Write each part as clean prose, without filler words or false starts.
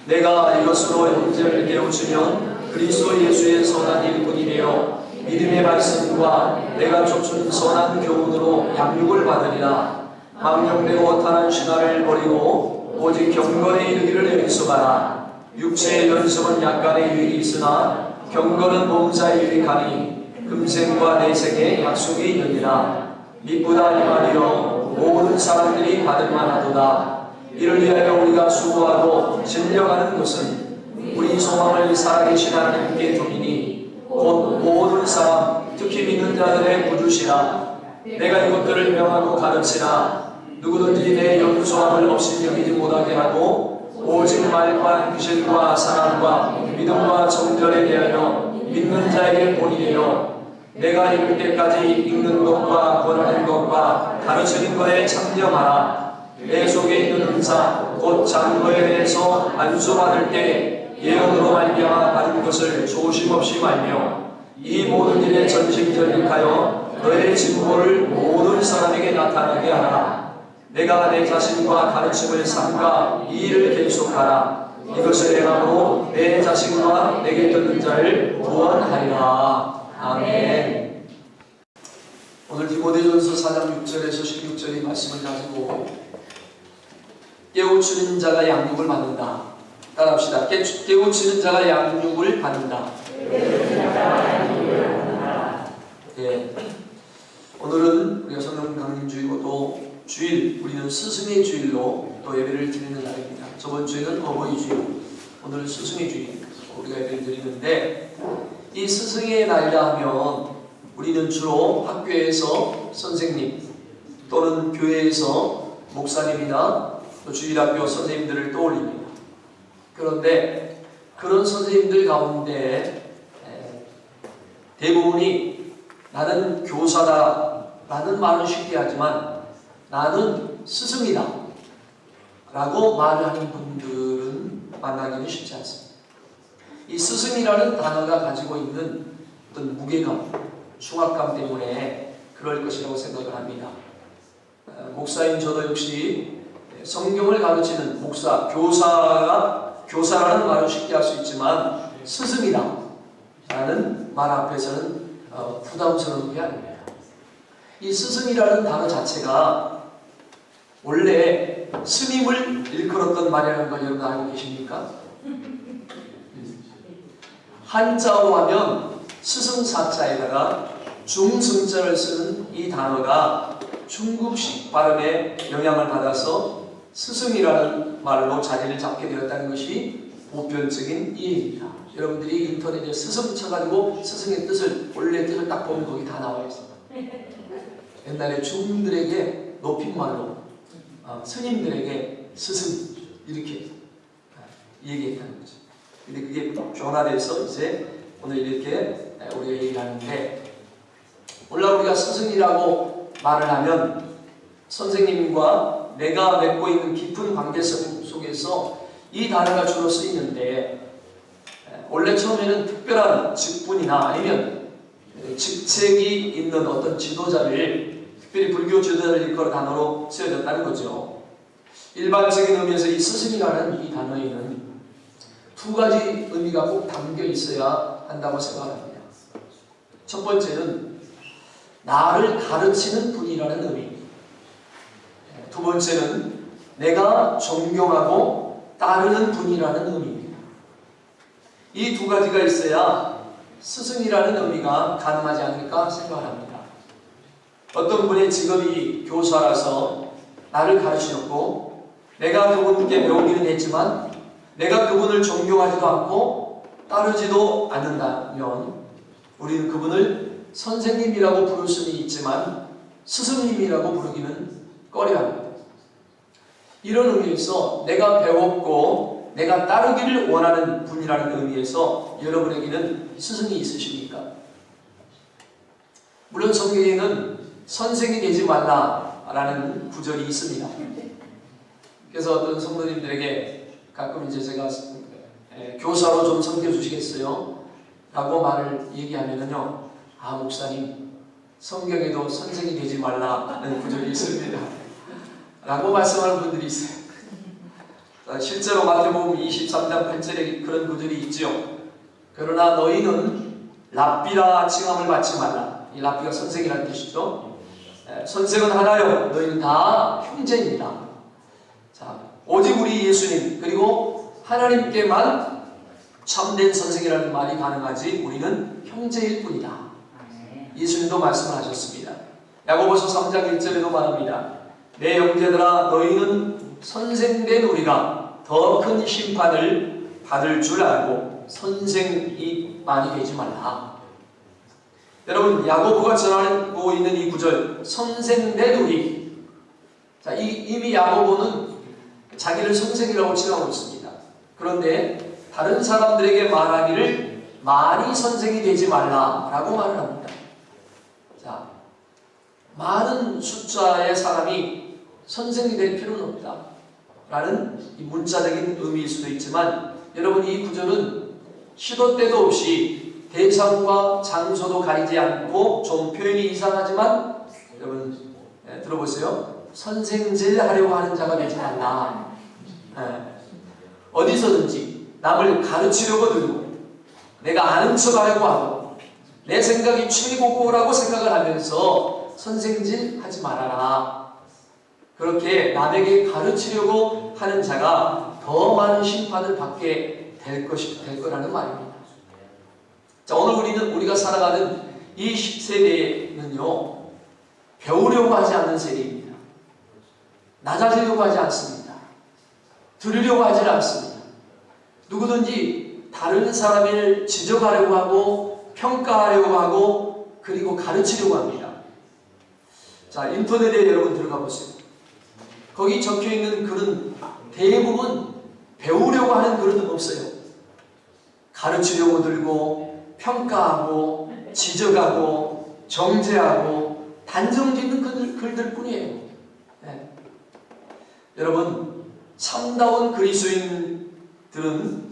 내가 이것으로 형제를 깨우치면 그리스도 예수의 선한 일꾼이 되어 믿음의 말씀과 내가 쫓은 선한 교훈으로 양육을 받으리라. 망령되고 타는 신화를 버리고 오직 경건에 이르기를 연습하라. 육체의 연습은 약간의 유익이 있으나 경건은 몸사에 유익하니 금생과 내생에 약속이 있느니라. 미쁘다 이 말이여 모든 사람들이 받을 만하도다. 이를 위하여 우리가 수고하고 진력하는 것은 우리 소망을 살아계신 하나님께 두미니 곧 모든 사람 특히 믿는 자들의 구주시라. 내가 이것들을 명하고 가르치라. 누구든지 내 연소함을 없이 여기지 못하게 하고 오직 말과 행실과 사랑과 믿음과 정절에 대하여 믿는 자에게 본이 되어 내가 이룰 때까지 읽는 것과 권하는 것과 가르치는 것에 참여하라. 내 속에 있는 은사 곧 장로에 대해서 안수받을 때 예언으로 말미암아 받은 것을 조심 없이 말며 이 모든 일에 전심전력하여 너의 진보를 모든 사람에게 나타나게 하라. 내가 내 자신과 가르침을 삼가 이 일을 계속하라. 이것을 행함으로 내 자신과 내게 듣는 자를 구원하리라. 아멘. 오늘 디모데전서 4장 6절에서 16절의 말씀을 가지고 깨우치는 자가 양육을 받는다. 따라합시다. 깨우치는 자가 양육을 받는다. 네. 오늘은 우리가 성령 강림주의고 또 주일, 우리는 스승의 주일로 또 예배를 드리는 날입니다. 저번 주에는 어버이 주일, 오늘은 스승의 주일 우리가 예배를 드리는데, 이 스승의 날이라 하면 우리는 주로 학교에서 선생님 또는 교회에서 목사님이나 또 주일학교 선생님들을 떠올립니다. 그런데 그런 선생님들 가운데 대부분이 나는 교사다 라는 말은 쉽게 하지만 나는 스승이다 라고 말하는 분들은 만나기는 쉽지 않습니다. 이 스승이라는 단어가 가지고 있는 어떤 무게감, 중압감 때문에 그럴 것이라고 생각을 합니다. 목사인 저도 역시 성경을 가르치는 목사, 교사라는 말을 쉽게 할 수 있지만 스승이다 라는 말 앞에서는 부담스러운 게 아닙니다. 이 스승이라는 단어 자체가 원래 스님을 일컬었던 말이라는 걸 여러분 알고 계십니까? 한자로 하면 스승사자에다가 중승자를 쓰는 이 단어가 중국식 발음에 영향을 받아서 스승이라는 말로 자리를 잡게 되었다는 것이 보편적인 이해입니다. 여러분들이 인터넷에 스승 쳐가지고 스승의 뜻을, 원래 뜻을 딱 보면 거기 다 나와 있습니다. 옛날에 중들에게 높임말로 스님들에게 스승 이렇게 얘기했다는 거죠. 근데 그게 변화돼서 이제 오늘 이렇게 우리가 얘기를 하는데, 물론 우리가 스승이라고 말을 하면 선생님과 내가 맺고 있는 깊은 관계성 속에서 이 단어가 주로 쓰이는데, 원래 처음에는 특별한 직분이나 아니면 직책이 있는 어떤 지도자를, 특별히 불교 지도자를 일컬어 단어로 쓰여졌다는 거죠. 일반적인 의미에서 이 스승이라는 이 단어에는 두 가지 의미가 꼭 담겨 있어야 한다고 생각합니다. 첫 번째는 나를 가르치는 분이라는 의미, 두 번째는 내가 존경하고 따르는 분이라는 의미입니다. 이 두 가지가 있어야 스승이라는 의미가 가능하지 않을까 생각합니다. 어떤 분의 직업이 교사라서 나를 가르치셨고 내가 그분께 배우기는 했지만 내가 그분을 존경하지도 않고 따르지도 않는다면 우리는 그분을 선생님이라고 부를 수는 있지만 스승님이라고 부르기는 꺼려합니다. 이런 의미에서 내가 배웠고 내가 따르기를 원하는 분이라는 의미에서 여러분에게는 스승이 있으십니까? 물론 성경에는 선생이 되지 말라라는 구절이 있습니다. 그래서 어떤 성도님들에게 가끔 이제 제가 교사로 좀 섬겨주시겠어요? 라고 말을 얘기하면은요, 아, 목사님, 성경에도 선생이 되지 말라는 구절이 있습니다. 라고 말씀하는 분들이 있어요. 실제로 마태복음 23장 8절에 그런 구절이 있지요. 그러나 너희는 랍비라 칭함을 받지 말라. 이 랍비가 선생이라는 뜻이죠. 선생은 하나요. 너희는 다 형제입니다. 자, 오직 우리 예수님 그리고 하나님께만 참된 선생이라는 말이 가능하지 우리는 형제일 뿐이다. 예수님도 말씀을 하셨습니다. 야고보서 3장 1절에도 말합니다. 내 형제들아 너희는 선생된 우리가 더 큰 심판을 받을 줄 알고 선생이 많이 되지 말라. 여러분 야고보가 전하고 있는 이 구절 선생된 우리, 자, 이미 야고보는 자기를 선생이라고 칭하고 있습니다. 그런데 다른 사람들에게 말하기를 많이 선생이 되지 말라라고 말을 합니다. 자, 많은 숫자의 사람이 선생이 될 필요는 없다 라는 이 문자적인 의미일 수도 있지만, 여러분 이 구절은 시도 때도 없이 대상과 장소도 가리지 않고 좀 표현이 이상하지만 여러분 들어보세요. 선생질 하려고 하는 자가 되지 말라. 어디서든지 남을 가르치려고 들고 내가 아는 척 하려고 하고 내 생각이 최고고라고 생각을 하면서 선생질 하지 말아라. 그렇게 남에게 가르치려고 하는 자가 더 많은 심판을 받게 될 거라는 말입니다. 자, 오늘 우리가 살아가는 이 세대는요, 배우려고 하지 않는 세대입니다. 낮아지려고 하지 않습니다. 들으려고 하지 않습니다. 누구든지 다른 사람을 지적하려고 하고 평가하려고 하고 그리고 가르치려고 합니다. 자, 인터넷에 여러분 들어가 보세요. 거기 적혀있는 글은 대부분 배우려고 하는 글은 없어요. 가르치려고 들고 평가하고 지적하고 정죄하고 단정짓는 글들 뿐이에요. 네. 여러분 참다운 그리스도인들은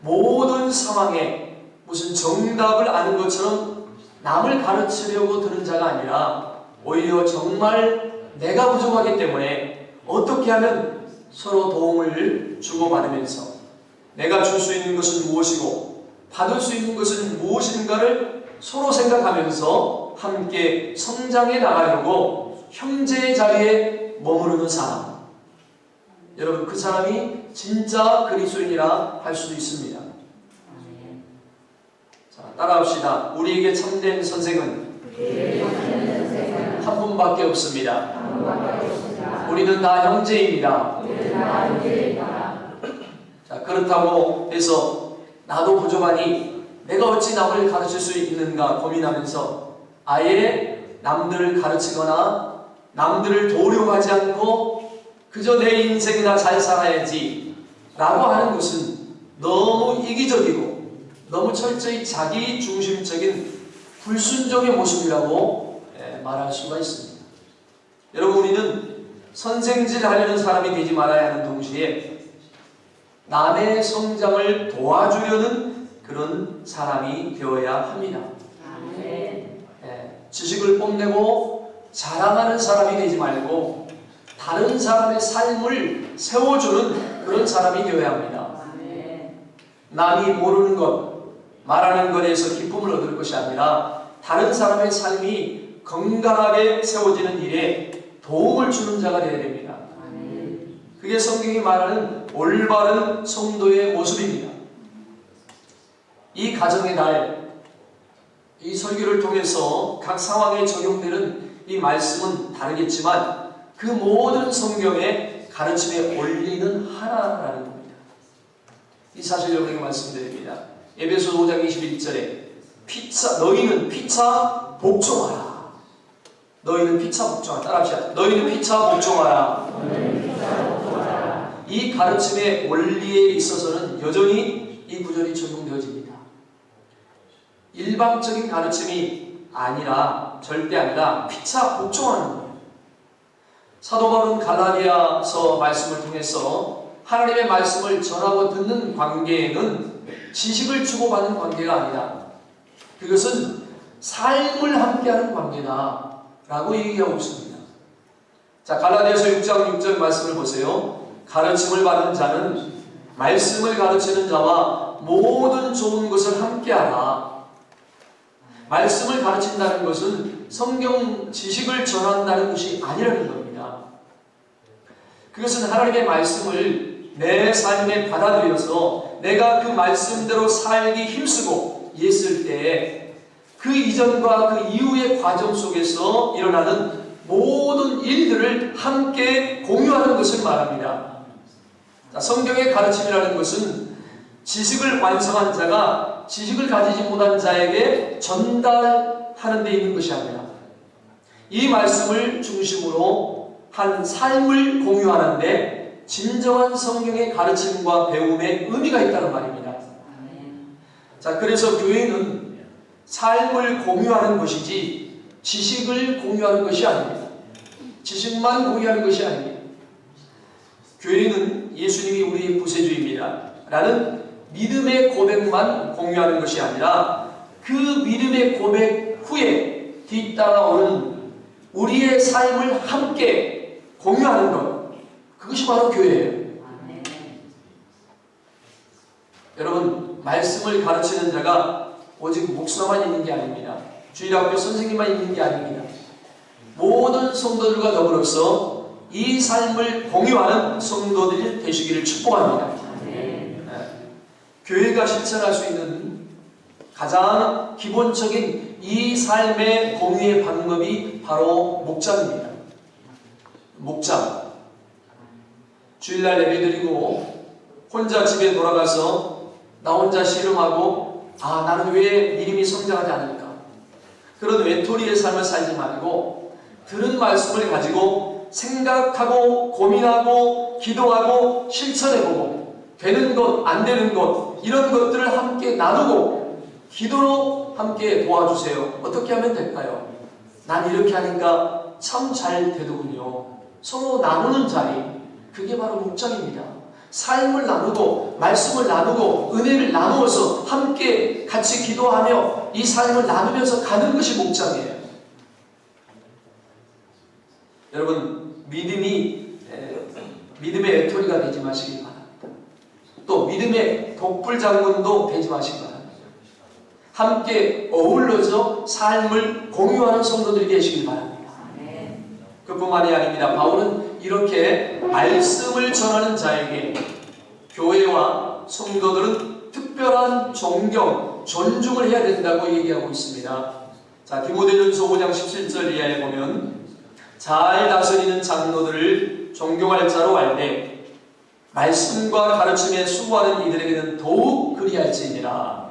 모든 상황에 무슨 정답을 아는 것처럼 남을 가르치려고 드는 자가 아니라 오히려 정말 내가 부족하기 때문에 어떻게 하면 서로 도움을 주고받으면서 내가 줄 수 있는 것은 무엇이고 받을 수 있는 것은 무엇인가를 서로 생각하면서 함께 성장해 나가려고 형제의 자리에 머무르는 사람, 여러분 그 사람이 진짜 그리스도인이라 할 수도 있습니다. 자, 따라합시다. 우리에게 참된 선생은 한 분밖에 없습니다. 우리는 다 형제입니다. 자, 그렇다고 해서 나도 부족하니 내가 어찌 남을 가르칠 수 있는가 고민하면서 아예 남들을 가르치거나 남들을 도우려고 하지 않고 그저 내 인생이나 잘 살아야지 라고 하는 것은 너무 이기적이고 너무 철저히 자기 중심적인 불순종의 모습이라고 말할 수가 있습니다. 여러분 우리는 선생질 하려는 사람이 되지 말아야 하는 동시에 남의 성장을 도와주려는 그런 사람이 되어야 합니다. 지식을 뽐내고 자랑하는 사람이 되지 말고 다른 사람의 삶을 세워주는 그런 사람이 되어야 합니다. 남이 모르는 것, 말하는 것에서 기쁨을 얻을 것이 아니라 다른 사람의 삶이 건강하게 세워지는 일에 도움을 주는 자가 되어야 됩니다. 그게 성경이 말하는 올바른 성도의 모습입니다. 이 가정의 날, 이 설교를 통해서 각 상황에 적용되는 이 말씀은 다르겠지만 그 모든 성경의 가르침의 원리는 하나라는 겁니다. 이 사실 여러분에게 말씀드립니다. 에베소 5장 21절에 너희는 피차 복종하라. 너희는 피차 복종하라. 따라합시다. 너희는 피차 복종하라. 이 가르침의 원리에 있어서는 여전히 이 구절이 적용되어집니다. 일방적인 가르침이 아니라 절대 아니라 피차 복종하는 거예요. 사도 바울은 갈라디아서 말씀을 통해서 하나님의 말씀을 전하고 듣는 관계에는 지식을 주고받는 관계가 아니라 그것은 삶을 함께하는 관계다 라고 얘기하고 있습니다. 자, 갈라디아서 6장 6절 말씀을 보세요. 가르침을 받은 자는 말씀을 가르치는 자와 모든 좋은 것을 함께하라. 말씀을 가르친다는 것은 성경 지식을 전한다는 것이 아니라는 겁니다. 그것은 하나님의 말씀을 내 삶에 받아들여서 내가 그 말씀대로 살기 힘쓰고 있을 때에 그 이전과 그 이후의 과정 속에서 일어나는 모든 일들을 함께 공유하는 것을 말합니다. 자, 성경의 가르침이라는 것은 지식을 완성한 자가 지식을 가지지 못한 자에게 전달하는 데 있는 것이 아니라 이 말씀을 중심으로 한 삶을 공유하는데 진정한 성경의 가르침과 배움에 의미가 있다는 말입니다. 자, 그래서 교회는 삶을 공유하는 것이지 지식을 공유하는 것이 아닙니다. 지식만 공유하는 것이 아닙니다. 교회는 예수님이 우리의 구세주입니다 라는 믿음의 고백만 공유하는 것이 아니라 그 믿음의 고백 후에 뒤따라오는 우리의 삶을 함께 공유하는 것, 그것이 바로 교회예요. 여러분, 말씀을 가르치는 자가 오직 목사만 있는 게 아닙니다. 주일학교 선생님만 있는 게 아닙니다. 모든 성도들과 더불어서 이 삶을 공유하는 성도들이 되시기를 축복합니다. 교회가 실천할 수 있는 가장 기본적인 이 삶의 공유의 방법이 바로 목장입니다. 목장. 주일날 예배드리고 혼자 집에 돌아가서 나 혼자 씨름하고 나는 왜 믿음이 성장하지 않을까? 그런 외톨이의 삶을 살지 말고 들은 말씀을 가지고 생각하고 고민하고 기도하고 실천해보고 되는 것, 안 되는 것 이런 것들을 함께 나누고 기도로 함께 도와주세요. 어떻게 하면 될까요? 난 이렇게 하니까 참 잘 되더군요. 서로 나누는 자리, 그게 바로 목장입니다. 삶을 나누고 말씀을 나누고 은혜를 나누어서 함께 같이 기도하며 이 삶을 나누면서 가는 것이 목장이에요. 여러분, 믿음의 애토리가 되지 마시기 바랍니다. 또 믿음의 독불장군도 되지 마시기 바랍니다. 함께 어울러서 삶을 공유하는 성도들이 되시길 바랍니다. 그뿐만이 아닙니다. 바울은 이렇게 말씀을 전하는 자에게 교회와 성도들은 특별한 존경, 존중을 해야 된다고 얘기하고 있습니다. 자, 디모데전서 5장 17절 이하에 보면 잘 다스리는 장로들을 존경할 자로 알되 말씀과 가르침에 수고하는 이들에게는 더욱 그리할지니라.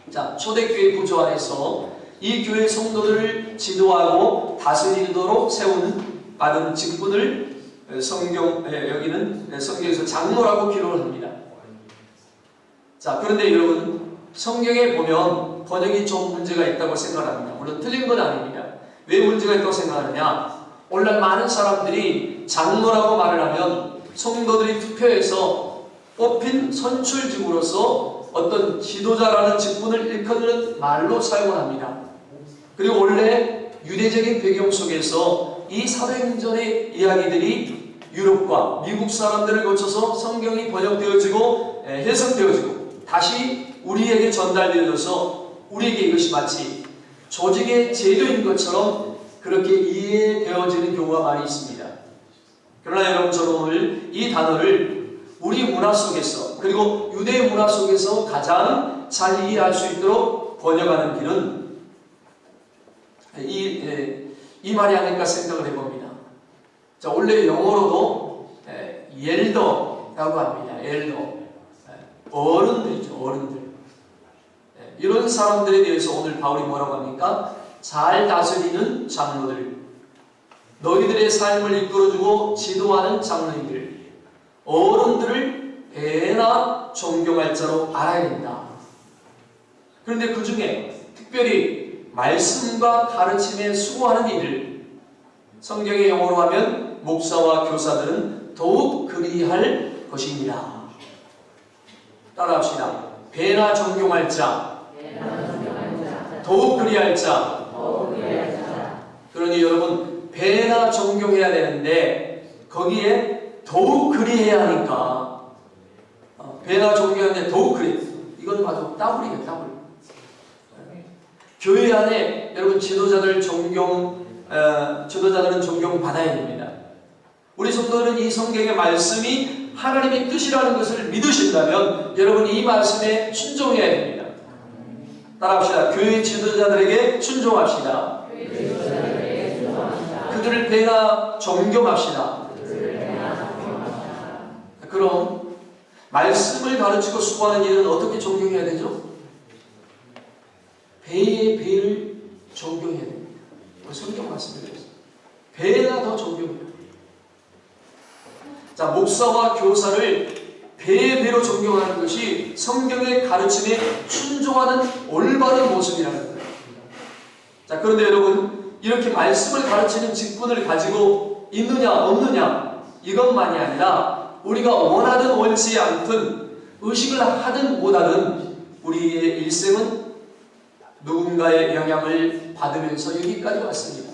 자, 초대교회 구조 안에서 이 교회 성도들을 지도하고 다스리도록 세우는 받은 직분을 여기는 성경에서 장로라고 기록을 합니다. 자, 그런데 여러분, 성경에 보면 번역이 좀 문제가 있다고 생각합니다. 물론 틀린 건 아닙니다. 왜 문제가 있다고 생각하느냐? 오늘날 많은 사람들이 장로라고 말을 하면 성도들이 투표해서 뽑힌 선출직으로서 어떤 지도자라는 직분을 일컫는 말로 사용을 합니다. 그리고 원래 유대적인 배경 속에서 이 사도행전의 이야기들이 유럽과 미국 사람들을 거쳐서 성경이 번역되어지고 해석되어지고 다시 우리에게 전달되어져서 우리에게 이것이 마치 조직의 제도인 것처럼 그렇게 이해되어지는 경우가 많이 있습니다. 그러나 여러분, 저는 오늘 이 단어를 우리 문화 속에서 그리고 유대 문화 속에서 가장 잘 이해할 수 있도록 번역하는 길은 이 말이 아닐까 생각을 해봅니다. 자, 원래 영어로도 엘더라고 합니다. 엘더. 어른들이죠, 어른들. 이런 사람들에 대해서 오늘 바울이 뭐라고 합니까? 잘 다스리는 장로들, 너희들의 삶을 이끌어주고 지도하는 장로님들, 어른들을 배나 존경할 자로 알아야 된다. 그런데 그 중에 특별히 말씀과 가르침에 수고하는 이들, 성경의 용어로 하면 목사와 교사들은 더욱 그리할 것입니다. 따라합시다. 배나 존경할 자, 더욱 그리할 자. 그러니 여러분, 배나 존경해야 되는데 거기에 더욱 그리해야 하니까 배나 존경하는데 더욱 그리해. 이건 바로 더블이에요. 더블. 교회 안에 여러분 지도자들은 존경받아야 됩니다. 우리 성도들은 이 성경의 말씀이 하나님의 뜻이라는 것을 믿으신다면 여러분 이 말씀에 순종해야 됩니다. 따라합시다. 교회 지도자들에게 순종합시다. 그들을 배나 존경합시다. 그럼 말씀을 가르치고 수고하는 일은 어떻게 존경해야 되죠? 배의 배를 존경해야 됩니다. 성경 말씀드렸습니다. 배나 더 존경해야 됩니다. 자, 목사와 교사를 배의 배로 존경하는 것이 성경의 가르침에 순종하는 올바른 모습이라는 거예요. 자, 그런데 여러분 이렇게 말씀을 가르치는 직분을 가지고 있느냐 없느냐 이것만이 아니라 우리가 원하든 원치 않든 의식을 하든 못하든 우리의 일생은 누군가의 영향을 받으면서 여기까지 왔습니다.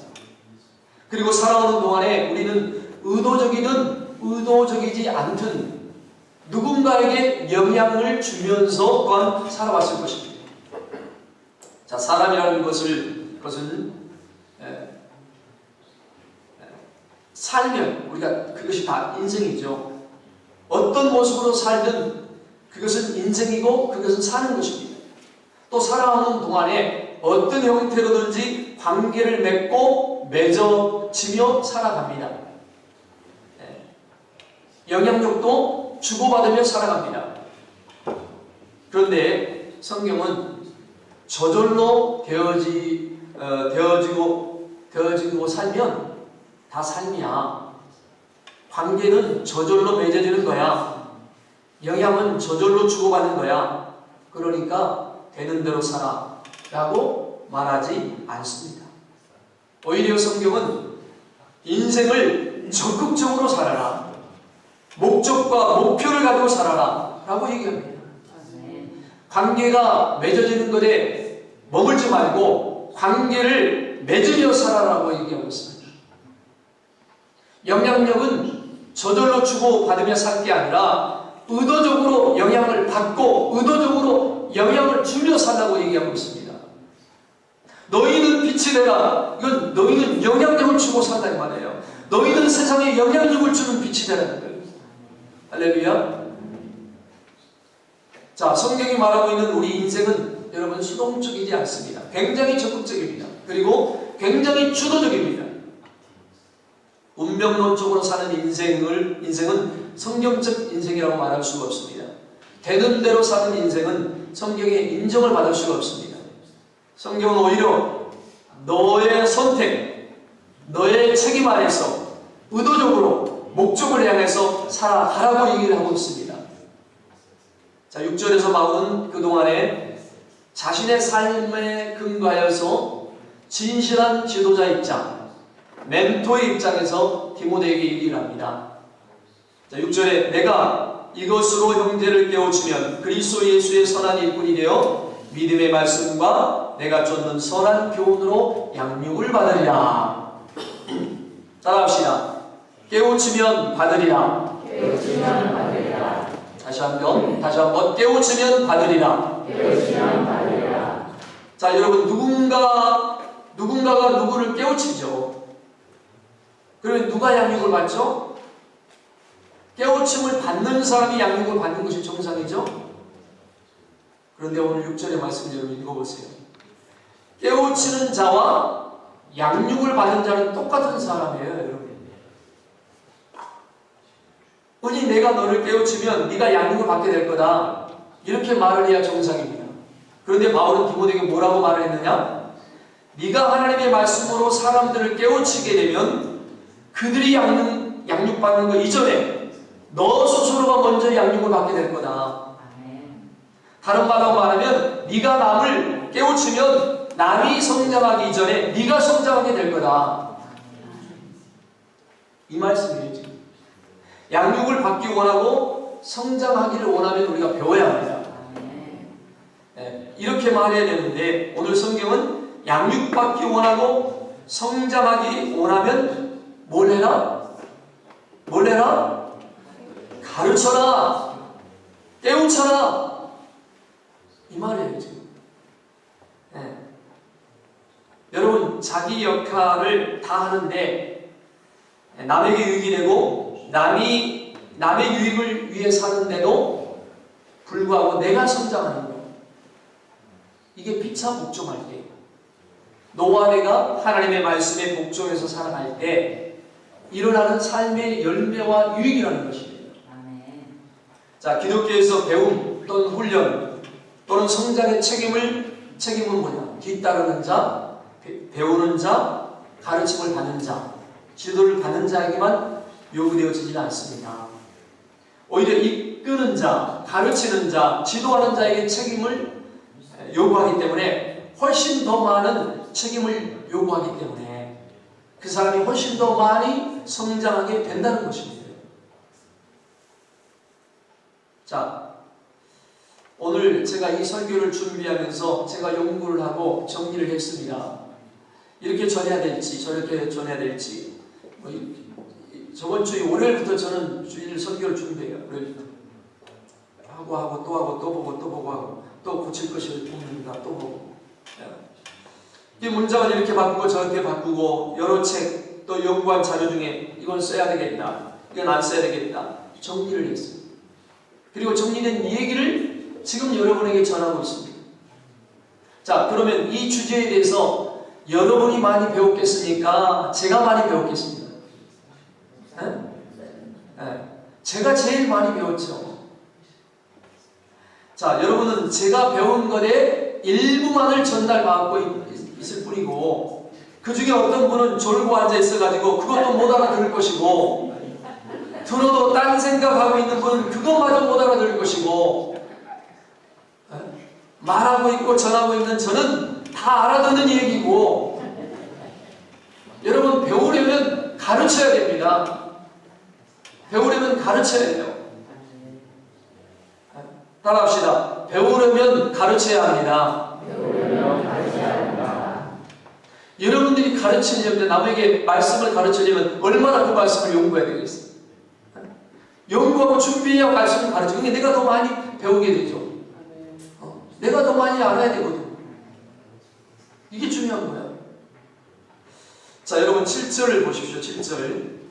그리고 살아오는 동안에 우리는 의도적이든 의도적이지 않든 누군가에게 영향을 주면서 또한 살아왔을 것입니다. 자, 사람이라는 것은 살면 우리가 그것이 다 인생이죠. 어떤 모습으로 살든 그것은 인생이고 그것은 사는 것입니다. 또 살아오는 동안에 어떤 형태로든지 관계를 맺고 맺어지며 살아갑니다. 영향력도 주고받으며 살아갑니다. 그런데 성경은 저절로 되어지고 살면 다 삶이야. 관계는 저절로 맺어지는 거야. 영향은 저절로 주고받는 거야. 그러니까 되는 대로 살아 라고 말하지 않습니다. 오히려 성경은 인생을 적극적으로 살아라. 목적과 목표를 가지고 살아라 라고 얘기합니다. 관계가 맺어지는 것에 머물지 말고 관계를 맺으며 살아라고 얘기하고 있습니다. 영향력은 저절로 주고받으며 살 게 아니라 의도적으로 영향을 받고 의도적으로 영향을 주며 살라고 얘기하고 있습니다. 너희는 빛이 되라. 이건 너희는 영향력을 주고 산다 이 말이에요. 너희는 세상에 영향력을 주는 빛이 되라는 거예요. 할렐루야. 자, 성경이 말하고 있는 우리 인생은 여러분 수동적이지 않습니다. 굉장히 적극적입니다. 그리고 굉장히 주도적입니다. 운명론적으로 사는 인생은 성경적 인생이라고 말할 수가 없습니다. 되는 대로 사는 인생은 성경의 인정을 받을 수가 없습니다. 성경은 오히려 너의 선택, 너의 책임 안에서 의도적으로 목적을 향해서 살아가라고 얘기를 하고 있습니다. 자, 6절에서 바울은 그동안에 자신의 삶에 근거하여서 진실한 지도자 입장, 멘토의 입장에서 디모데에게 얘기를 합니다. 자, 6절에 내가 이것으로 형제를 깨우치면 그리스도 예수의 선한 일꾼이 되어 믿음의 말씀과 내가 쫓는 선한 교훈으로 양육을 받으리라. 따라합시다. 깨우치면 받으리라. 깨우치면 받으리라. 다시 한번 깨우치면 받으리라. 깨우치면 받으리라. 자, 여러분 누군가가 누구를 깨우치죠. 그러면 누가 양육을 받죠? 깨우침을 받는 사람이 양육을 받는 것이 정상이죠. 그런데 오늘 6절의 말씀을 여러분 읽어보세요. 깨우치는 자와 양육을 받는 자는 똑같은 사람이에요, 여러분. 흔히 내가 너를 깨우치면 네가 양육을 받게 될 거다. 이렇게 말을 해야 정상입니다. 그런데 바울은 디모데에게 뭐라고 말을 했느냐? 네가 하나님의 말씀으로 사람들을 깨우치게 되면 그들이 양육받는 것 이전에 너 스스로가 먼저 양육을 받게 될 거다. 다른 말로 말하면 네가 남을 깨우치면 남이 성장하기 이전에 네가 성장하게 될 거다. 이 말씀이에요. 지금. 양육을 받기 원하고 성장하기를 원하면 우리가 배워야 합니다. 네, 이렇게 말해야 되는데 오늘 성경은 양육받기 원하고 성장하기 원하면 뭘 해라? 가르쳐라, 깨우쳐라, 이 말이에요 지금. 네. 여러분 자기 역할을 다 하는데 남에게 유익이 되고 남의 유익을 위해 사는데도 불구하고 내가 성장하는 것, 이게 피차 복종할 때, 너와 내가 하나님의 말씀에 복종해서 살아갈 때 일어나는 삶의 열매와 유익이라는 것이에요. 자, 기독교에서 배움 또는 훈련 또는 성장의 책임은 뭐냐? 뒤따르는 자, 배우는 자, 가르침을 받는 자, 지도를 받는 자에게만 요구되어지지는 않습니다. 오히려 이끄는 자, 가르치는 자, 지도하는 자에게 책임을 요구하기 때문에 훨씬 더 많은 책임을 요구하기 때문에 그 사람이 훨씬 더 많이 성장하게 된다는 것입니다. 자, 오늘 제가 이 설교를 준비하면서 제가 연구를 하고 정리를 했습니다. 이렇게 전해야 될지 저렇게 전해야 될지. 저번 주 월요일부터 저는 주일 설교를 준비해요. 하고 또 보고 또 고칠 것이 있는가 또 보고. 이 문장을 이렇게 바꾸고 저렇게 바꾸고 여러 책 또 연구한 자료 중에 이건 써야 되겠다, 이건 안 써야 되겠다 정리를 했어요. 그리고 정리된 이 얘기를 지금 여러분에게 전하고 있습니다. 자, 그러면 이 주제에 대해서 여러분이 많이 배웠겠습니까? 제가 많이 배웠겠습니까? 제가 제일 많이 배웠죠. 자, 여러분은 제가 배운 것의 일부만을 전달받고 있을 뿐이고 그 중에 어떤 분은 졸고 앉아 있어가지고 그것도 못 알아들을 것이고 들어도 딴 생각하고 있는 분은 그것마저 못 알아들을 것이고 말하고 있고 전하고 있는 저는 다 알아듣는 얘기고 여러분 배우려면 가르쳐야 됩니다. 배우려면 가르쳐야 돼요. 따라합시다. 배우려면 가르쳐야 합니다. 여러분들이 가르치려면 남에게 말씀을 가르치려면 얼마나 그 말씀을 연구해야 되겠어요? 연구하고 준비해야 말씀을 가르치고 내가 더 많이 배우게 되죠. 내가 더 많이 알아야 되거든. 이게 중요한 거야. 자, 여러분 7절을 보십시오. 7절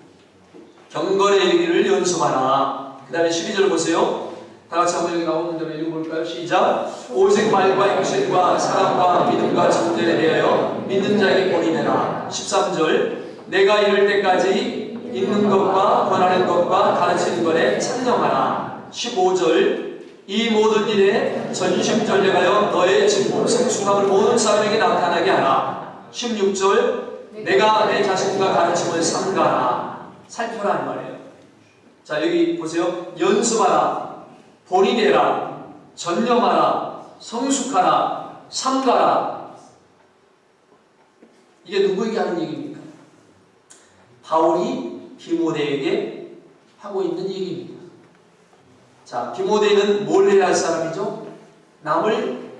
경건의 얘기를 연습하라. 그 다음에 12절 보세요. 다같이 한번 여기 나오는 대로 읽어볼까요? 시작. 오직 말과 행실과 사랑과 믿음과 정죄에 대하여 믿는 자에게 본이 되라. 13절 내가 이를 때까지 읽는 것과 권하는 것과 가르치는 것에 찬념하라. 15절 이 모든 일에 전심전력하여 너의 진품 성숙함을 모든 사람에게 나타나게 하라. 16절 내가 내 자신과 가르침을 삼가라. 살펴라 이 말이에요. 자, 여기 보세요. 연습하라, 본이 되라, 전념하라, 성숙하라, 삼가라. 이게 누구에게 하는 얘기입니까? 바울이 디모데에게 하고 있는 얘기입니다. 자, 디모데는 뭘 해야 할 사람이죠? 남을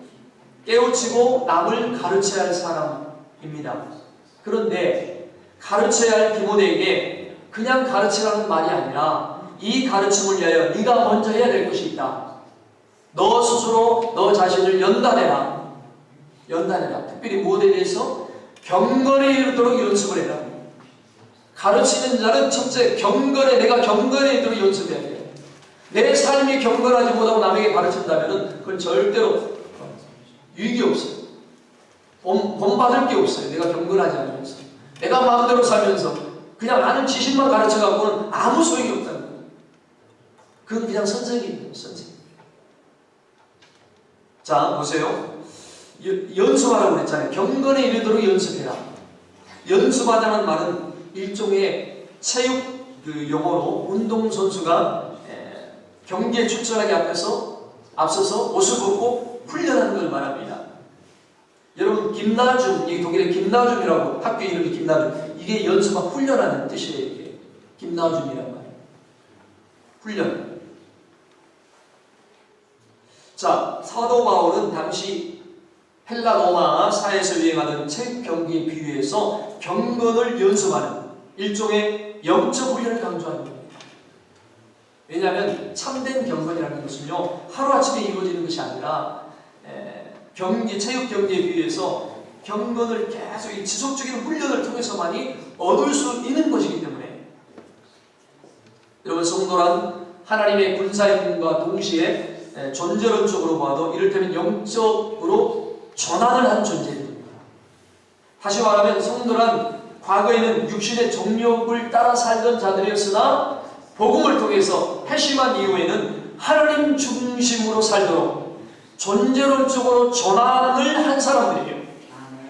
깨우치고 남을 가르쳐야 할 사람입니다. 그런데 가르쳐야 할 디모데에게 그냥 가르치라는 말이 아니라 이 가르침을 위하여 네가 먼저 해야 될 것이 있다. 너 스스로 너 자신을 연단해라. 연단해라. 특별히 무엇에 대해서? 경건에 이르도록 연습을 해라. 가르치는 자는 첫째 내가 경건에 이르도록 연습해야 돼요. 내 삶이 경건하지 못하고 남에게 가르친다면 그건 절대로 유익이 없어요. 본받을 게 없어요. 내가 경건하지 않으면서 내가 마음대로 살면서 그냥 아는 지식만 가르쳐갖고는 아무 소용이 없다는 거예요. 그건 그냥 선생님이에요. 선생님. 자, 보세요. 연습하라고 그랬잖아요. 경건에 이르도록 연습해라. 연습하자는 말은 일종의 체육 용어로 운동선수가 경기에 출전하기 앞서서 옷을 벗고 훈련하는 걸 말합니다. 여러분 김나중, 이 독일의 김나중이라고 학교 이름이 김나중, 이게 연습하고 훈련하는 뜻이에요. 이게 김나중이란 말이에요. 훈련. 자, 사도 바울은 당시 헬라 로마 사회에서 유행하는 체육 경기에 비유해서 경건을 연습하는 일종의 영적 훈련을 강조하는 겁니다. 왜냐하면 참된 경건이라는 것은요, 하루아침에 이루어지는 것이 아니라 체육 경기에 비해서 경건을 계속 지속적인 훈련을 통해서만이 얻을 수 있는 것이기 때문에, 여러분, 성도란 하나님의 군사임과 동시에 존재론적으로 봐도 이를테면 영적으로 전환을 한 존재입니다. 다시 말하면 성도란 과거에는 육신의 정욕을 따라 살던 자들이었으나 복음을 통해서 회심한 이후에는 하나님 중심으로 살도록 존재론적으로 전환을 한 사람들이에요.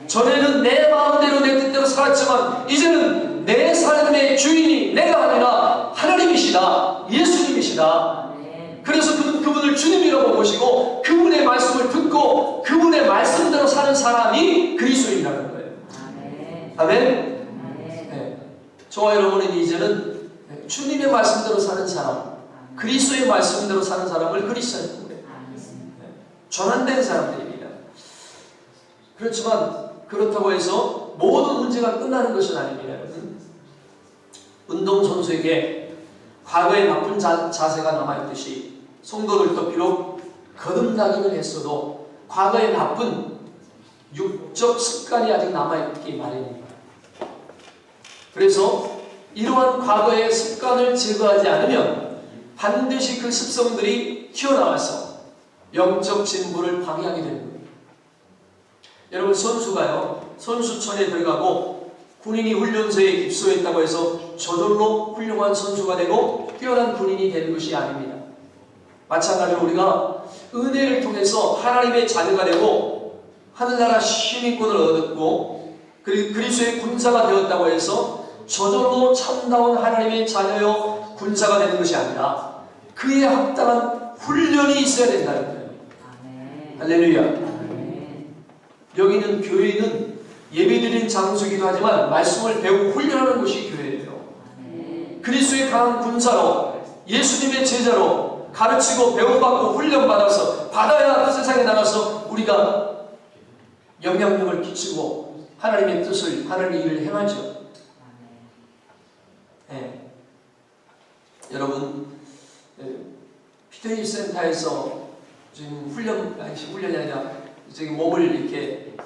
전에는 내 마음대로 내 뜻대로 살았지만 이제는 내 삶의 주인이 내가 아니라 하나님이시다, 예수님이시다. 그래서 그분을 주님이라고 보시고 그분의 말씀을 듣고 그분의 말씀대로 사는 사람이 그리스도인이라는 거예요. 아멘. 네. 저와 여러분은 이제는 주님의 말씀대로 사는 사람, 그리스도의 말씀대로 사는 사람을 그리스도인이라고 해요. 전환된 사람들입니다. 그렇지만 그렇다고 해서 모든 문제가 끝나는 것은 아닙니다. 운동선수에게 과거의 나쁜 자세가 남아있듯이 성도들도 비록 거듭나기는 했어도 과거의 나쁜 육적 습관이 아직 남아있기 마련입니다. 그래서 이러한 과거의 습관을 제거하지 않으면 반드시 그 습성들이 튀어나와서 영적 진보를 방해하게 되는 거예요. 여러분, 선수가요, 선수촌에 들어가고 군인이 훈련소에 입소했다고 해서 저절로 훌륭한 선수가 되고 뛰어난 군인이 되는 것이 아닙니다. 마찬가지로 우리가 은혜를 통해서 하나님의 자녀가 되고 하늘나라 시민권을 얻었고 그리스도의 군사가 되었다고 해서 저절로 참다운 하나님의 자녀요 군사가 되는 것이 아니라 그에 합당한 훈련이 있어야 된다는 거예요. 할렐루야. 여기는 교회는 예배드리는 장소이기도 하지만 말씀을 배우고 훈련하는 곳이 교회예요. 그리스도의 강한 군사로 예수님의 제자로 가르치고 배움받고 훈련받아서 받아야 세상에 나가서 우리가 영향력을 끼치고 하나님의 뜻을, 하나님의 일을 행하죠. 네. 여러분, 피트니스 센터에서 지금 훈련이 아니라 저기 몸을 이렇게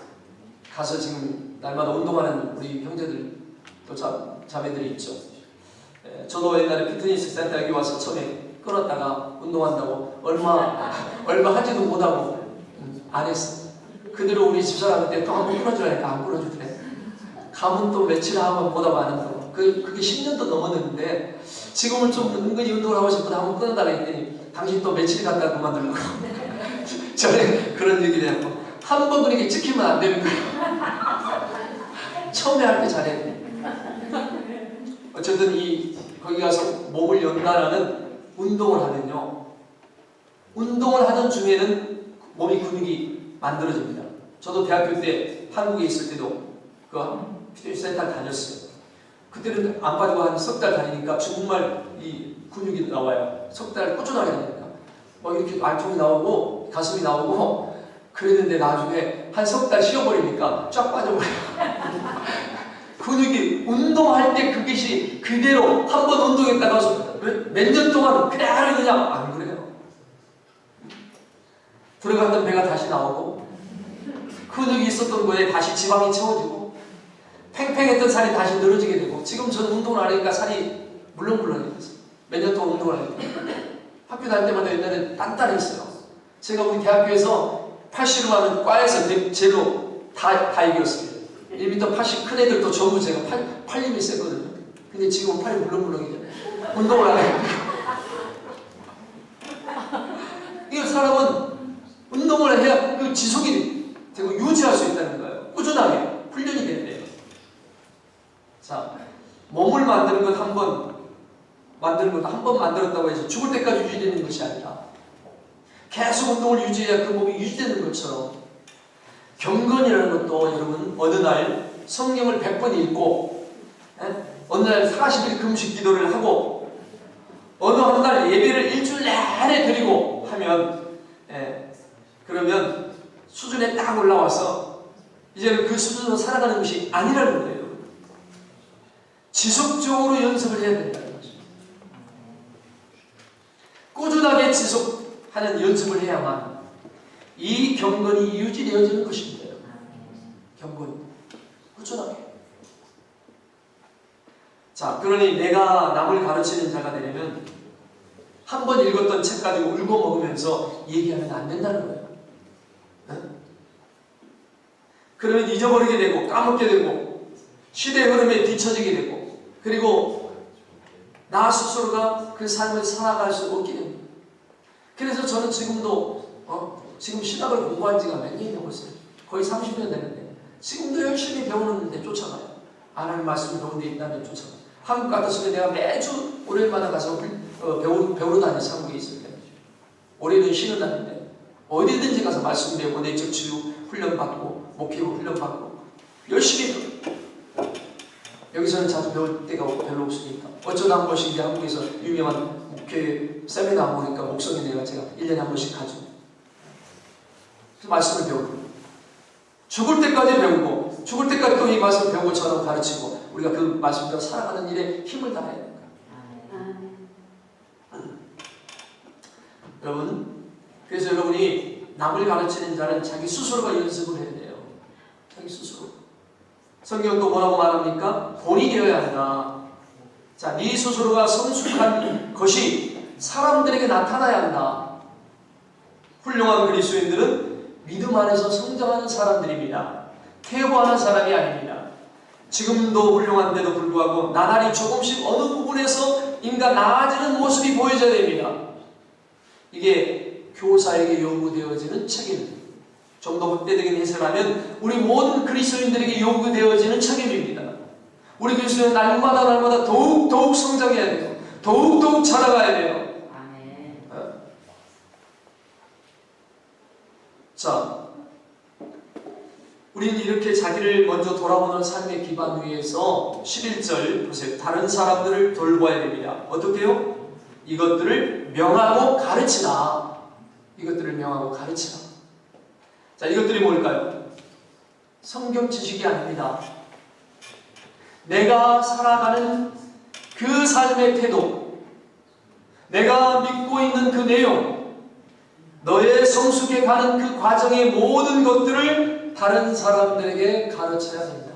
가서 지금 날마다 운동하는 우리 형제들 또 자매들이 있죠. 저도 옛날에 피트니스 센터 여기 와서 처음에 끊었다가 운동한다고 얼마 하지도 못하고 안 했어. 그대로 우리 집사람한테 또 한번 끊어주라니까 안 끊어주더래. 가면 또 며칠 하면 못하고 안 한다고. 그게 10년도 넘었는데 지금은 좀 은근히 운동을 하고 싶은데 한번 끊어달라 했더니 당신 또 며칠 갔다 그만두려고. 전에 그런 얘기를 해요. 한 번 그렇게 찍히면 안 되는 거예요. 처음에 할 때 잘해. 어쨌든 거기 가서 몸을 연단하는 운동을 하면요, 운동을 하는 중에는 몸이 근육이 만들어집니다. 저도 대학교 때 한국에 있을 때도 그 피트니스 센터 다녔어요. 그때는 안 가지고 한 석 달 다니니까 정말 이 근육이 나와요. 석 달 꾸준하게 다니니까 막 이렇게 알통이 나오고 가슴이 나오고 그랬는데 나중에 한 석 달 쉬어버리니까 쫙 빠져버려요. 근육이 운동할 때 그것이 그대로 한 번 운동했다가 몇 년 동안 그대로 그냥 안 그래요. 들어갔던 배가 다시 나오고 근육이 있었던 거에 다시 지방이 채워지고 팽팽했던 살이 다시 늘어지게 되고 지금 저는 운동을 안 하니까 살이 물렁물렁해졌어요. 몇 년 동안 운동을 하니까. 학교 다닐 때마다 옛날에 단단했어요. 제가 우리 대학교에서 80로 과에서 제로 다 이겼어요. 1m 80 큰 애들도 전부 제가 팔림이 셌거든요. 근데 지금은 팔이 물렁물렁이죠. 운동을 안 해요. 이 사람은 운동을 해야 그 지속이 되고 유지할 수 있다는 거예요. 꾸준하게 훈련이 된대요. 자, 몸을 만드는 것 한 번 만들었다고 해서 죽을 때까지 유지되는 것이 아니라 계속 운동을 유지해야 그 몸이 유지되는 것처럼 경건이라는 것도 여러분 어느 날 성경을 100번 읽고 어느 날 40일 금식 기도를 하고 어느 한 날 예배를 일주일 내내 드리고 하면 그러면 수준에 딱 올라와서 이제는 그 수준으로 살아가는 것이 아니라는 거예요. 지속적으로 연습을 해야 된다는 거죠. 지속하는 연습을 해야만 이 경건이 유지되어지는 것입니다. 경건이 꾸준하게. 자, 그러니 내가 남을 가르치는 자가 되려면 한 번 읽었던 책 가지고 울고 먹으면서 얘기하면 안 된다는 거예요. 그러면 잊어버리게 되고 까먹게 되고 시대의 흐름에 뒤처지게 되고 그리고 나 스스로가 그 삶을 살아갈 수 없게 됩니다. 그래서 저는 지금도 지금 신학을 공부한 지가 몇 년이 넘었어요. 거의 30년 되는데 지금도 열심히 배우는데 쫓아가요. 하나님 말씀을 배우는 데 있다면 쫓아가요. 한국 같았으면 내가 매주 월요일마다 가서 배우러 다니는 한국에 있을 때 올해는 쉬는 날인데 어디든지 가서 말씀 배우고 내적 치유 훈련받고 목회고 훈련받고 열심히 배워요. 여기서는 자주 배울 때가 별로 없으니까 어쩌다 한 번씩 이제 한국에서 유명한 목회 세미나 보니까 목성에 내가 제가 1년에 한 번씩 가죠. 그래서 말씀을 배우고 죽을 때까지 배우고 죽을 때까지 또 이 말씀을 배우고 저는 가르치고 우리가 그 말씀대로 살아가는 일에 힘을 다해야 됩니다. 여러분, 그래서 여러분이 남을 가르치는 자는 자기 스스로가 연습을 해야 돼요. 자기 스스로. 성경도 뭐라고 말합니까? 본이 되어야 한다. 자, 네 스스로가 성숙한 것이 사람들에게 나타나야 한다. 훌륭한 그리스도인들은 믿음 안에서 성장하는 사람들입니다. 퇴보하는 사람이 아닙니다. 지금도 훌륭한데도 불구하고 나날이 조금씩 어느 부분에서 인간 나아지는 모습이 보여져야 됩니다. 이게 교사에게 요구되어지는 책임입니다. 좀 더 확대적인 해석을 하면 우리 모든 그리스도인들에게 요구되어지는 책임입니다. 우리 그리스도는 날마다 더욱 성장해야 돼요. 더욱 자라가야 돼요. 자, 우리는 이렇게 자기를 먼저 돌아보는 삶의 기반 위에서 11절 보세요. 다른 사람들을 돌봐야 됩니다. 어떻게요? 이것들을 명하고 가르치라. 이것들을 명하고 가르치라. 자, 이것들이 뭘까요? 성경 지식이 아닙니다. 내가 살아가는 그 삶의 태도, 내가 믿고 있는 그 내용, 너의 성숙해 가는 그 과정의 모든 것들을 다른 사람들에게 가르쳐야 된다.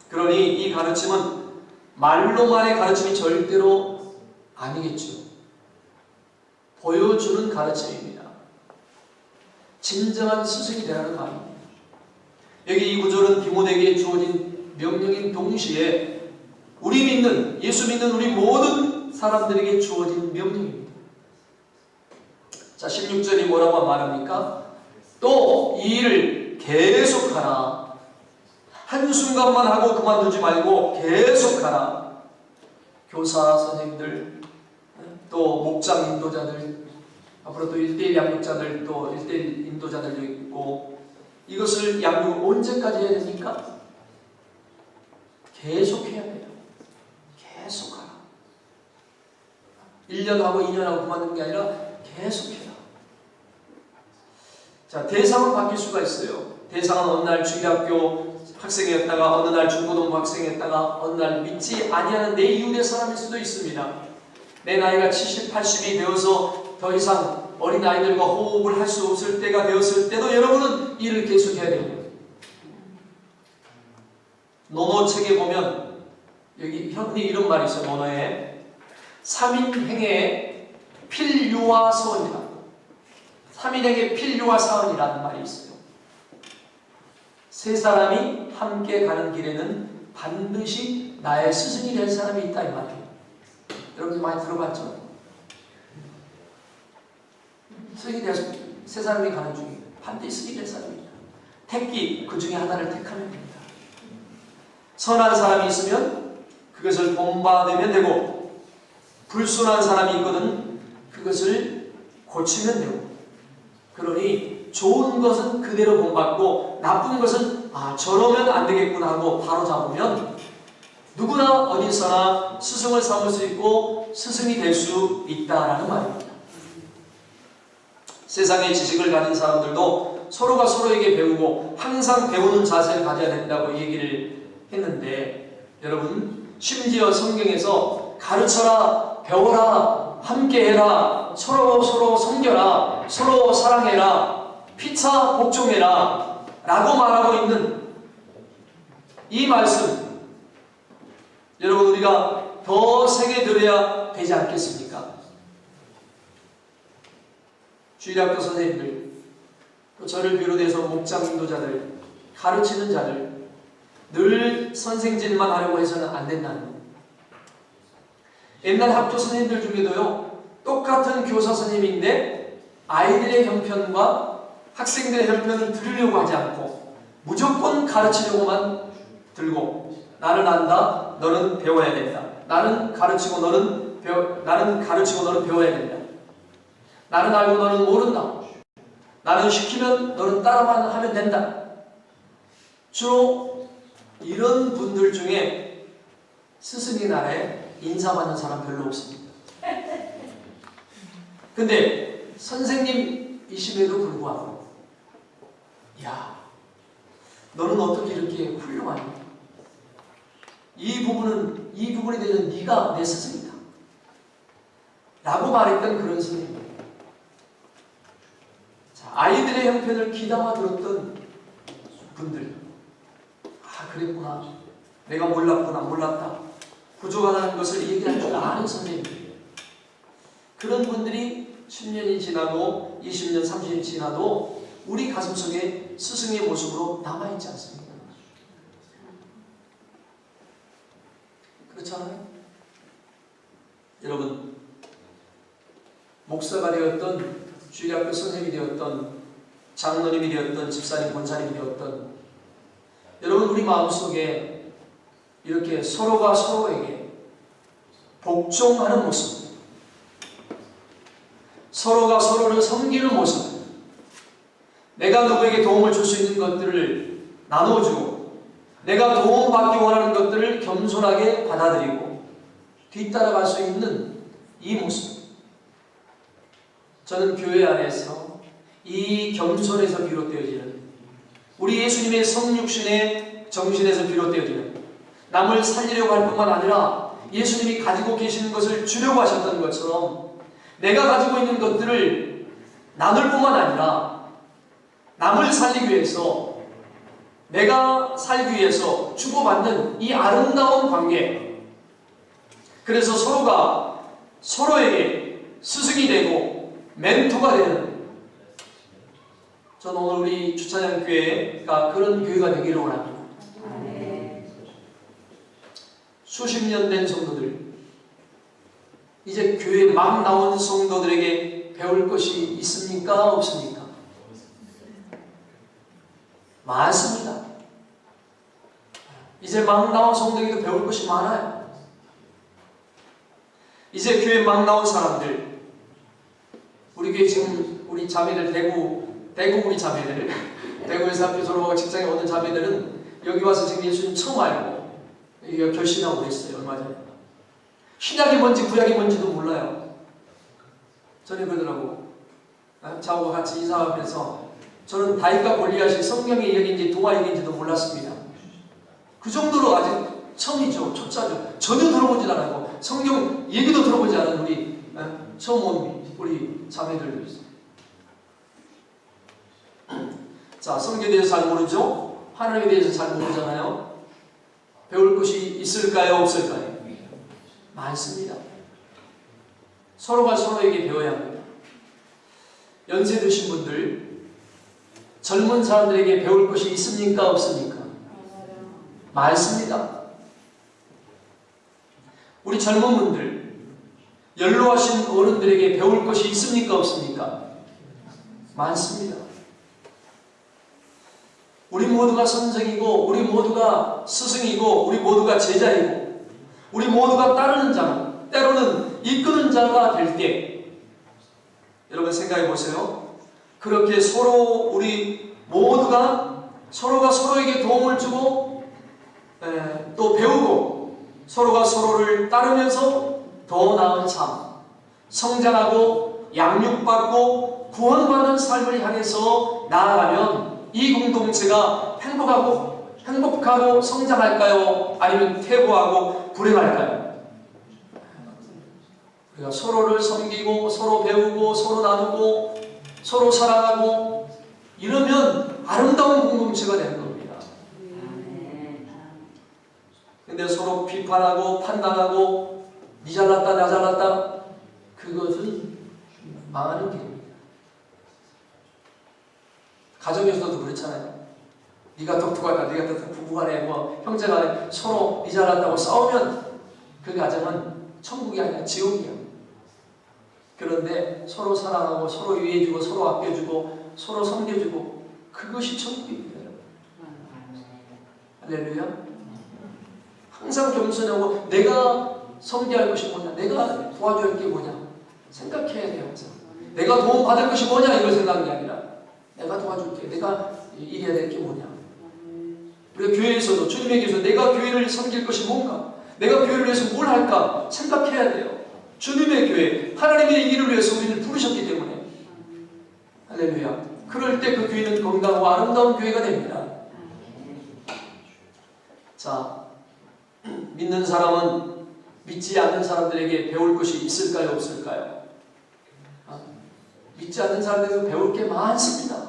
그러니 이 가르침은 말로만의 가르침이 절대로 아니겠죠. 보여주는 가르침입니다. 진정한 스승이 되라는 말입니다. 여기 이 구절은 디모데에게 주어진 명령인 동시에 우리 믿는, 예수 믿는 우리 모든 사람들에게 주어진 명령입니다. 자, 16절이 뭐라고 말합니까? 또 이 일을 계속하라. 한순간만 하고 그만두지 말고 계속하라. 교사, 선생님들, 또 목장 인도자들, 앞으로 또 1대1 양육자들, 또 1대1 인도자들도 있고, 이것을 양육을 언제까지 해야 됩니까? 계속해야 돼요. 계속하라. 1년 하고 2년 하고 그만두는 게 아니라 계속해라. 자, 대상은 바뀔 수가 있어요. 대상은 어느 날 중학교 학생이었다가 어느 날 중고등부 학생이었다가 어느 날 믿지 아니하는 내 이웃의 사람일 수도 있습니다. 내 나이가 70, 80이 되어서 더 이상 어린아이들과 호흡을 할 수 없을 때가 되었을 때도 여러분은 일을 계속해야 됩니다. 논어 책에 보면 여기 흔히 이런 말이 있어요. 논어에 3인행의 필유와 서원이다. 3인행의 필유와 사원이라는 말이 있어요. 세 사람이 함께 가는 길에는 반드시 나의 스승이 될 사람이 있다 이 말이에요. 여러분들 많이 들어봤죠? 스승이 될 세 사람이 가는 중에 반드시 스승이 될 사람입니다. 택기 그 중에 하나를 택하면 됩니다. 선한 사람이 있으면 그것을 본받으면 되고 불순한 사람이 있거든 그것을 고치면 되고 그러니 좋은 것은 그대로 본받고 나쁜 것은 저러면 안 되겠구나 하고 바로 잡으면 누구나 어디서나 스승을 삼을 수 있고 스승이 될 수 있다라는 말입니다. 세상의 지식을 가진 사람들도 서로가 서로에게 배우고 항상 배우는 자세를 가져야 된다고 얘기를 했는데 여러분 심지어 성경에서 가르쳐라 배워라 함께해라, 서로 섬겨라, 서로 사랑해라, 피차 복종해라 라고 말하고 있는 이 말씀, 여러분 우리가 더 새겨들어야 되지 않겠습니까? 주일학교 선생님들, 또 저를 비롯해서 목장 인도자들, 가르치는 자들, 늘 선생질만 하려고 해서는 안 된다는 것. 옛날 학교 선생님들 중에도요, 똑같은 교사 선생님인데 아이들의 형편과 학생들의 형편을 들으려고 하지 않고 무조건 가르치려고만 들고, 나는 안다, 너는 배워야 된다. 나는 가르치고 너는 배워야 된다. 나는 알고 너는 모른다. 나는 시키면 너는 따라만 하면 된다. 주로 이런 분들 중에 스승의 날에 인사받는 사람 별로 없습니다. 근데 선생님이심에도 불구하고, 야, 너는 어떻게 이렇게 훌륭하니? 이 부분에 대해서 네가 내 스승이다 라고 말했던 그런 선생님. 자, 아이들의 형편을 귀담아 들었던 분들, 아, 그랬구나, 내가 몰랐다, 부족하다는 것을 얘기할 줄 아는 선생님들. 그런 분들이 10년이 지나도 20년, 30년이 지나도 우리 가슴속에 스승의 모습으로 남아있지 않습니까? 그렇잖아요? 여러분, 목사가 되었던, 주일학교 선생님이 되었던, 장로님이 되었던, 집사님, 권사님이 되었던, 여러분 우리 마음속에 이렇게 서로가 서로에게 복종하는 모습, 서로가 서로를 섬기는 모습, 내가 누구에게 도움을 줄 수 있는 것들을 나눠주고, 내가 도움받기 원하는 것들을 겸손하게 받아들이고 뒤따라갈 수 있는 이 모습, 저는 교회 안에서 이 겸손에서 비롯되어지는, 우리 예수님의 성육신의 정신에서 비롯되어지는, 남을 살리려고 할 뿐만 아니라 예수님이 가지고 계시는 것을 주려고 하셨던 것처럼 내가 가지고 있는 것들을 나눌 뿐만 아니라 남을 살리기 위해서, 내가 살기 위해서 주고받는 이 아름다운 관계, 그래서 서로가 서로에게 스승이 되고 멘토가 되는, 저는 오늘 우리 주차장 교회가 그런 교회가 되기를 원합니다. 수십 년 된 성도들, 이제 교회 막 나온 성도들에게 배울 것이 있습니까? 없습니까? 많습니다. 이제 막 나온 성도에게도 배울 것이 많아요. 이제 교회 막 나온 사람들, 우리 교회 지금 우리 자매들, 대구 우리 자매들, 대구에서 학교 졸업하고 직장에 오는 자매들은 여기 와서 지금 예수님 처음 알고 결심하고 그랬어요. 얼마 전에. 신약이 뭔지 구약이 뭔지도 몰라요. 전에 그러더라고. 저하고 같이 이사하면서 저는 다윗과 골리앗이 성경의 이야기인지 동화 얘기인지도 몰랐습니다. 그 정도로 아직 처음이죠. 초짜죠. 전혀 들어보지 않았고 성경 얘기도 들어보지 않은 우리 처음 온 우리 자매들도 있어요. 자, 성경에 대해서 잘 모르죠? 하나님에 대해서 잘 모르잖아요. 배울 것이 있을까요? 없을까요? 많습니다. 서로가 서로에게 배워야 합니다. 연세 드신 분들, 젊은 사람들에게 배울 것이 있습니까? 없습니까? 많습니다. 우리 젊은 분들, 연로하신 어른들에게 배울 것이 있습니까? 없습니까? 많습니다. 우리 모두가 선생이고, 우리 모두가 스승이고, 우리 모두가 제자이고, 우리 모두가 따르는 자, 때로는 이끄는 자가 될 때, 여러분 생각해 보세요. 그렇게 서로 우리 모두가 서로가 서로에게 도움을 주고 또 배우고 서로가 서로를 따르면서 더 나은 삶, 성장하고 양육받고 구원받는 삶을 향해서 나아가면 이 공동체가 행복하고 성장할까요? 아니면 퇴보하고 불행할까요? 우리가 서로를 섬기고 서로 배우고 서로 나누고 서로 사랑하고 이러면 아름다운 공동체가 되는 겁니다. 근데 서로 비판하고 판단하고 니 잘났다 나 잘났다 그것은 망하는 길입니다. 가정에서도 그렇잖아요. 네가 독특하다, 네가 독특하다, 부부간에 뭐 형제간에 서로 니 잘났다고 싸우면 그 가정은 천국이 아니라 지옥이야. 그런데 서로 사랑하고 서로 위해주고 서로 아껴주고 서로 섬겨주고 그것이 천국입니다. 할렐루야. 항상 겸손하고 내가 섬겨할 것이 뭐냐, 내가 도와줘야 할 게 뭐냐 생각해야 돼요. 항상 내가 도움받을 것이 뭐냐 이걸 생각하는 게 아니라 내가 도와줄게, 내가 이겨야 될 게 뭐냐. 우리가 교회에서도 주님의 교회에서 내가 교회를 섬길 것이 뭔가, 내가 교회를 위해서 뭘 할까 생각해야 돼요. 주님의 교회, 하나님의 일을 위해서 우리를 부르셨기 때문에. 할렐루야. 그럴 때 그 교회는 건강하고 아름다운 교회가 됩니다. 자, 믿는 사람은 믿지 않는 사람들에게 배울 것이 있을까요, 없을까요? 믿지 않는 사람들에게 배울 게 많습니다.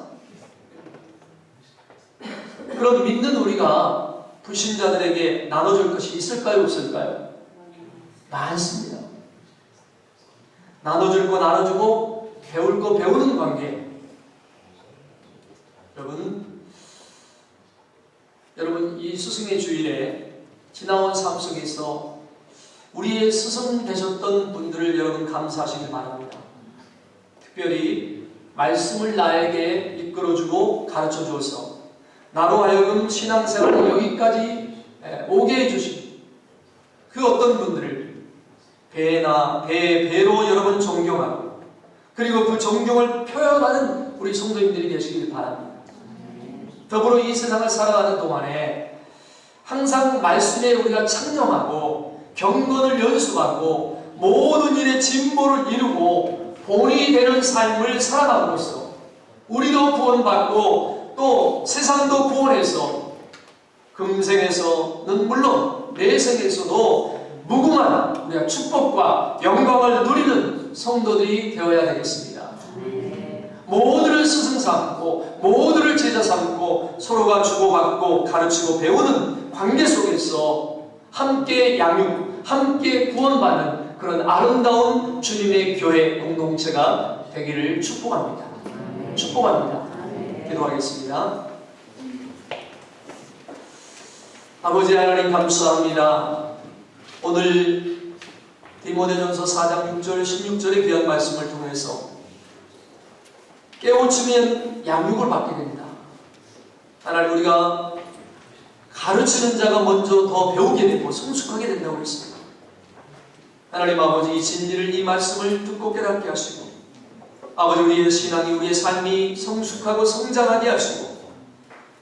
그럼 믿는 우리가 불신자들에게 나눠줄 것이 있을까요, 없을까요? 많습니다. 나눠줄 거 나눠주고 배울 거 배우는 관계. 여러분 이 스승의 주일에 지나온 삶 속에서 우리의 스승 되셨던 분들을 여러분 감사하시길 바랍니다. 특별히 말씀을 나에게 이끌어주고 가르쳐 주어서 나로 하여금 신앙생활을 여기까지 오게 해주신 그 어떤 분들을 배로 여러분 존경하고 그리고 그 존경을 표현하는 우리 성도님들이 되시길 바랍니다. 더불어 이 세상을 살아가는 동안에 항상 말씀에 우리가 창념하고 경건을 연습하고 모든 일에 진보를 이루고 본이 되는 삶을 살아감으로써 우리도 구원받고 또 세상도 구원해서 금생에서는 물론 내생에서도 무궁한 우리가 축복과 영광을 누리는 성도들이 되어야 되겠습니다. 모두를 스승 삼고 모두를 제자 삼고 서로가 주고받고 가르치고 배우는 관계 속에서 함께 양육, 함께 구원받는 그런 아름다운 주님의 교회 공동체가 되기를 축복합니다. 축복합니다. 기도하겠습니다. 아버지 하나님 감사합니다. 오늘 디모데전서 4장 6절 16절의 귀한 말씀을 통해서 깨우치면 양육을 받게 됩니다. 하나님 우리가 가르치는 자가 먼저 더 배우게 되고 성숙하게 된다고 했습니다. 하나님 아버지 이 진리를 이 말씀을 듣고 깨닫게 하시고 아버지 우리의 신앙이 우리의 삶이 성숙하고 성장하게 하시고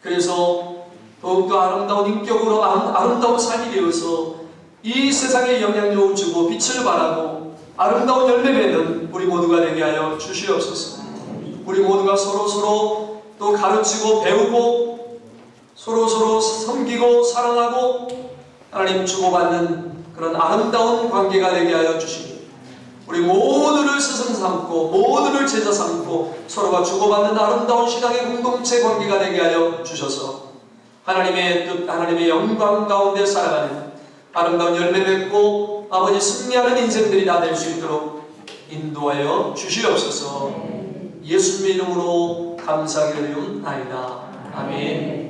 그래서 더욱더 아름다운 인격으로 아름다운 삶이 되어서 이 세상에 영향력을 주고 빛을 발하고 아름다운 열매 맺는 우리 모두가 되게 하여 주시옵소서. 우리 모두가 서로서로 또 가르치고 배우고 서로서로 섬기고 사랑하고 하나님 주고받는 그런 아름다운 관계가 되게 하여 주시고 우리 모두를 스승 삼고 모두를 제자 삼고 서로가 주고받는 아름다운 신앙의 공동체 관계가 되게 하여 주셔서 하나님의 뜻, 하나님의 영광 가운데 살아가는 아름다운 열매 맺고 아버지 승리하는 인생들이 다 될 수 있도록 인도하여 주시옵소서. 예수님의 이름으로 감사드리옵나이다. 아멘.